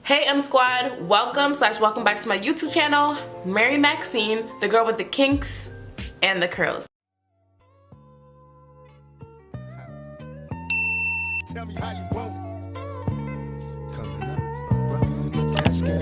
Hey MSquad, welcome back to my YouTube channel. Mary Maxine, the girl with the kinks and the curls. Tell me how you want it. Coming up, brother in the casket.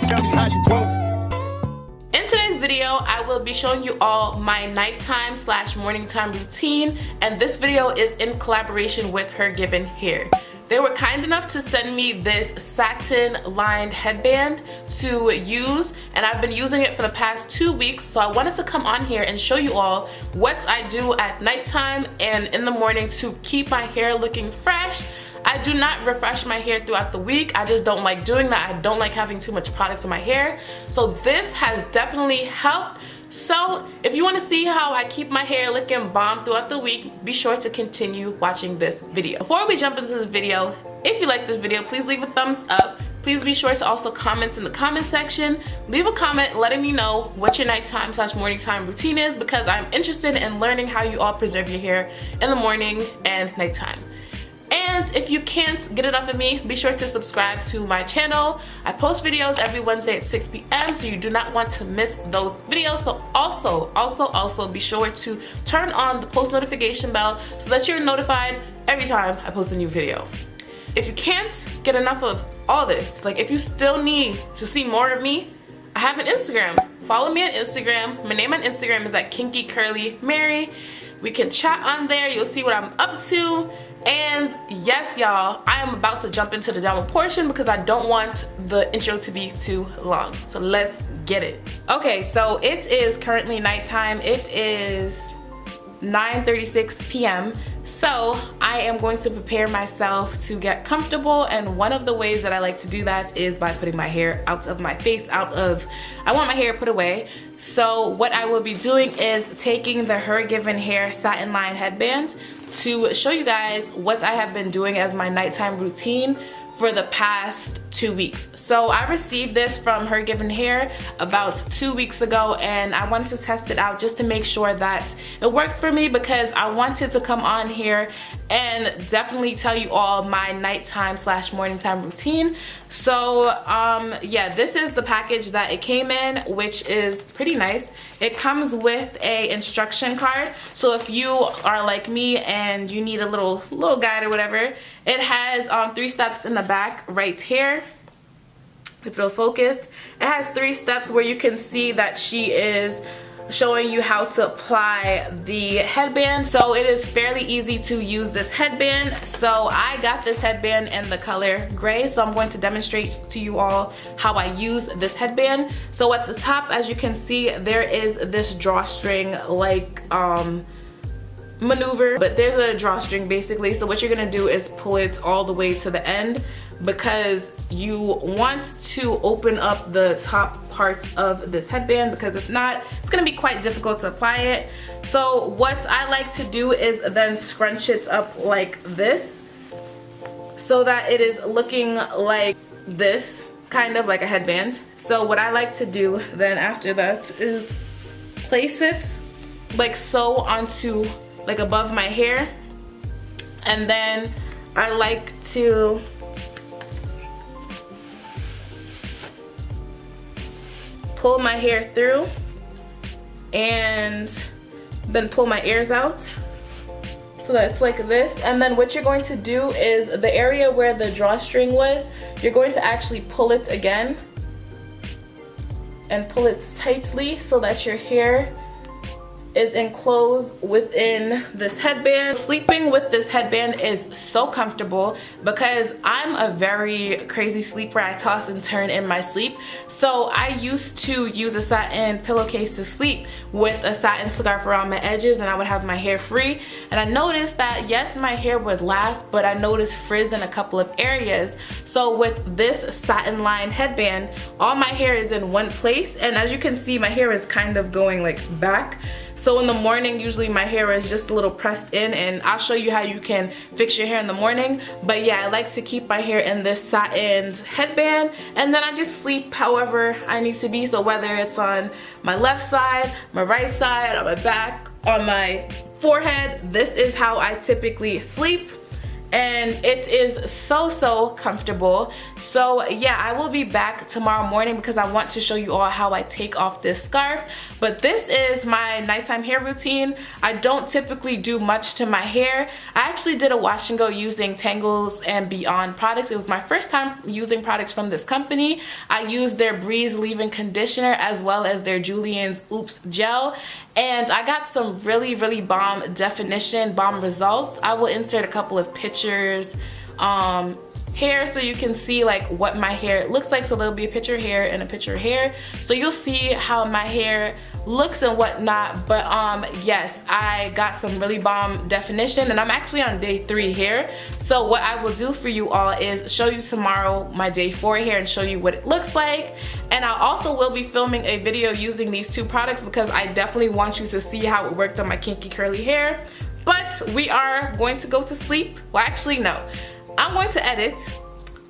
Tell me how you want it. In today's video, I will be showing you all my nighttime / morning time routine, and this video is in collaboration with HerGivenHair. They were kind enough to send me this satin lined headband to use, and I've been using it for the past 2 weeks, so I wanted to come on here and show you all what I do at nighttime and in the morning to keep my hair looking fresh. I do not refresh my hair throughout the week. I just don't like doing that. I don't like having too much products in my hair. So this has definitely helped. So if you want to see how I keep my hair looking bomb throughout the week, be sure to continue watching this video. Before we jump into this video, if you like this video, please leave a thumbs up. Please be sure to also comment in the comment section. Leave a comment letting me know what your nighttime / morning time routine is, because I'm interested in learning how you all preserve your hair in the morning and nighttime. And if you can't get enough of me, be sure to subscribe to my channel. I post videos every Wednesday at 6 p.m. so you do not want to miss those videos. So also be sure to turn on the post notification bell so that you're notified every time I post a new video. If you can't get enough of all this, like if you still need to see more of me, I have an Instagram. Follow me on Instagram. My name on Instagram is at KinkyCurlyMary. We can chat on there. You'll see what I'm up to. And yes, y'all, I am about to jump into the demo portion because I don't want the intro to be too long. So let's get it. Okay, so it is currently nighttime. It is 9:36 p.m. So I am going to prepare myself to get comfortable, and one of the ways that I like to do that is by putting my hair out of my face, I want my hair put away. So what I will be doing is taking the HerGivenHair Satin Lined Headband to show you guys what I have been doing as my nighttime routine for the past 2 weeks. So I received this from HerGivenHair about 2 weeks ago, and I wanted to test it out just to make sure that it worked for me, because I wanted to come on here and definitely tell you all my nighttime / morning time routine. So yeah, this is the package that it came in, which is pretty nice. It comes with a instruction card, so if you are like me and you need a little guide or whatever, it has 3 steps in the back right here. If it'll focus, it has 3 steps where you can see that she is showing you how to apply the headband. So it is fairly easy to use this headband. So I got this headband in the color gray, so I'm going to demonstrate to you all how I use this headband. So at the top, as you can see, there is this drawstring like maneuver, but there's a drawstring basically. So what you're gonna do is pull it all the way to the end, because you want to open up the top part of this headband, because if not, it's gonna be quite difficult to apply it. So what I like to do is then scrunch it up like this, so that it is looking like this, kind of like a headband. So what I like to do then after that is place it like so onto like above my hair, and then I like to pull my hair through and then pull my ears out so that it's like this. And then what you're going to do is the area where the drawstring was, you're going to actually pull it again and pull it tightly so that your hair is enclosed within this headband. Sleeping with this headband is so comfortable because I'm a very crazy sleeper. I toss and turn in my sleep. So I used to use a satin pillowcase to sleep with a satin scarf around my edges, and I would have my hair free. And I noticed that yes, my hair would last, but I noticed frizz in a couple of areas. So with this satin lined headband, all my hair is in one place, and as you can see, my hair is kind of going like back. So in the morning, usually my hair is just a little pressed in, and I'll show you how you can fix your hair in the morning. But yeah, I like to keep my hair in this satin headband, and then I just sleep however I need to be. So whether it's on my left side, my right side, on my back, on my forehead, this is how I typically sleep. and it is so comfortable. So yeah, I will be back tomorrow morning because I want to show you all how I take off this scarf. But this is my nighttime hair routine. I don't typically do much to my hair. I actually did a wash and go using Tangles and Beyond products. It was my first time using products from this company. I used their Breeze leave-in conditioner as well as their Julian's Oops gel, and I got some really bomb definition, bomb results. I will insert a couple of pictures here so you can see like what my hair looks like. So there'll be a picture here and a picture here, so you'll see how my hair looks and whatnot. But yes, I got some really bomb definition, and I'm actually on day 3 here. So what I will do for you all is show you tomorrow my day 4 hair and show you what it looks like. And I also will be filming a video using these 2 products because I definitely want you to see how it worked on my kinky curly hair. But we are going to go to sleep. Well, actually no, I'm going to edit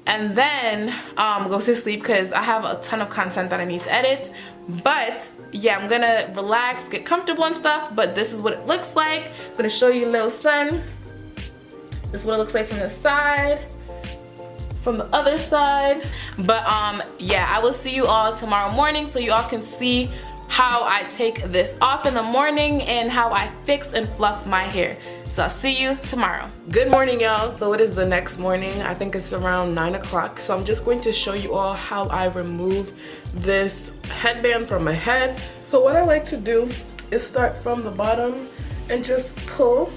and then go to sleep because I have a ton of content that I need to edit. But yeah, I'm gonna relax, get comfortable and stuff, but this is what it looks like. I'm gonna show you a little sun. This is what it looks like from the side, from the other side. But yeah, I will see you all tomorrow morning so you all can see how I take this off in the morning and how I fix and fluff my hair. So I'll see you tomorrow. Good morning, y'all. So it is the next morning. I think it's around 9 o'clock. So I'm just going to show you all how I remove this headband from my head. So what I like to do is start from the bottom and just pull.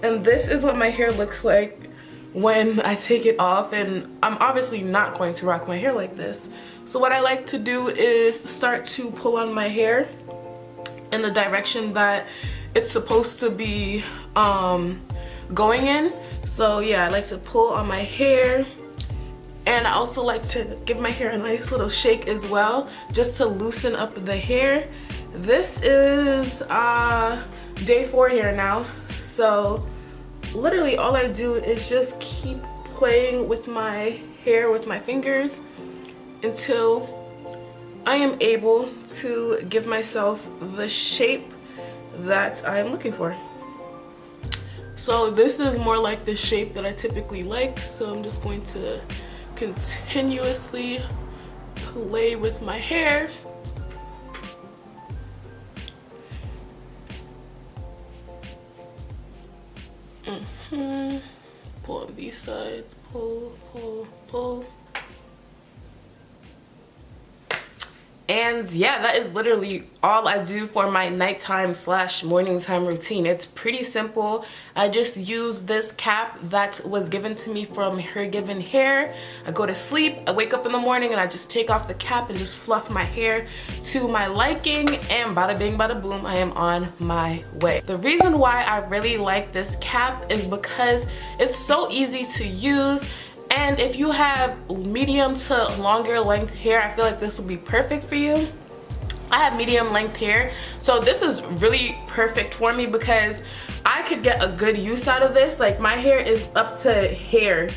And this is what my hair looks like when I take it off. And I'm obviously not going to rock my hair like this. So what I like to do is start to pull on my hair in the direction that it's supposed to be going in. So yeah, I like to pull on my hair, and I also like to give my hair a nice little shake as well, just to loosen up the hair. This is day 4 here now, so literally all I do is just keep playing with my hair with my fingers until I am able to give myself the shape that I'm looking for. So this is more like the shape that I typically like, so I'm just going to continuously play with my hair. Pull on these sides, pull. And yeah, that is literally all I do for my nighttime / morning time routine. It's pretty simple. I just use this cap that was given to me from HerGivenHair. I go to sleep, I wake up in the morning, and I just take off the cap and just fluff my hair to my liking, and bada bing bada boom, I am on my way. The reason why I really like this cap is because it's so easy to use. And if you have medium to longer length hair, I feel like this will be perfect for you. I have medium length hair, so this is really perfect for me because I could get a good use out of this. Like, my hair is up to hair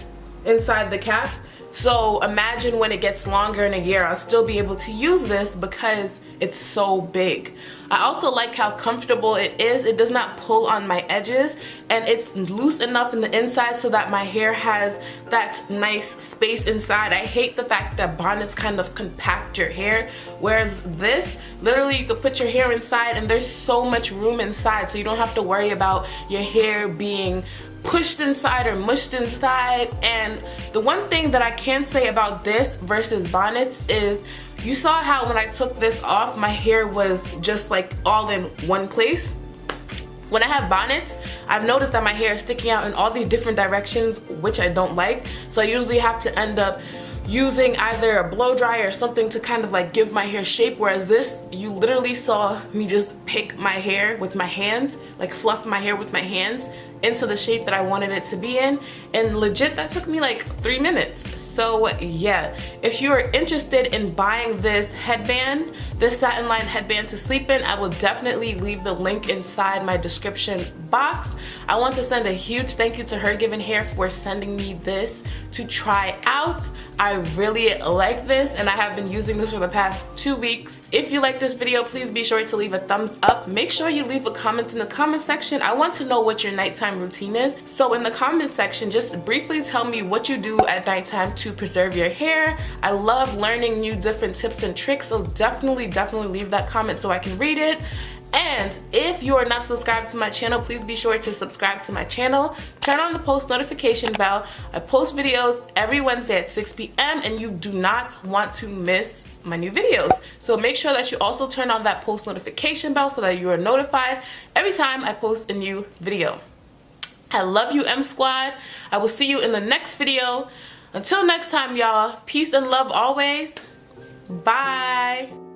inside the cap. So imagine when it gets longer in a year, I'll still be able to use this because it's so big. I also like how comfortable it is. It does not pull on my edges, and it's loose enough in the inside so that my hair has that nice space inside. I hate the fact that bonnets kind of compact your hair, whereas this, literally you could put your hair inside and there's so much room inside, so you don't have to worry about your hair being pushed inside or mushed inside. And the one thing that I can say about this versus bonnets is, you saw how when I took this off, my hair was just like all in one place. When I have bonnets, I've noticed that my hair is sticking out in all these different directions, which I don't like. So I usually have to end up using either a blow dryer or something to kind of like give my hair shape, whereas this, you literally saw me just pick my hair with my hands, like fluff my hair with my hands into the shape that I wanted it to be in, and legit that took me like 3 minutes. So yeah, if you are interested in buying this headband, this satin lined headband to sleep in, I will definitely leave the link inside my description box. I want to send a huge thank you to HerGivenHair for sending me this to try out. I really like this and I have been using this for the past 2 weeks. If you like this video, please be sure to leave a thumbs up. Make sure you leave a comment in the comment section. I want to know what your nighttime routine is. So in the comment section, just briefly tell me what you do at nighttime to preserve your hair. I love learning new different tips and tricks, so definitely leave that comment so I can read it. And if you are not subscribed to my channel, please be sure to subscribe to my channel. Turn on the post notification bell. I post videos every Wednesday at 6 p.m. and you do not want to miss my new videos. So make sure that you also turn on that post notification bell so that you are notified every time I post a new video. I love you, MSquad. I will see you in the next video. Until next time, y'all, peace and love always. Bye.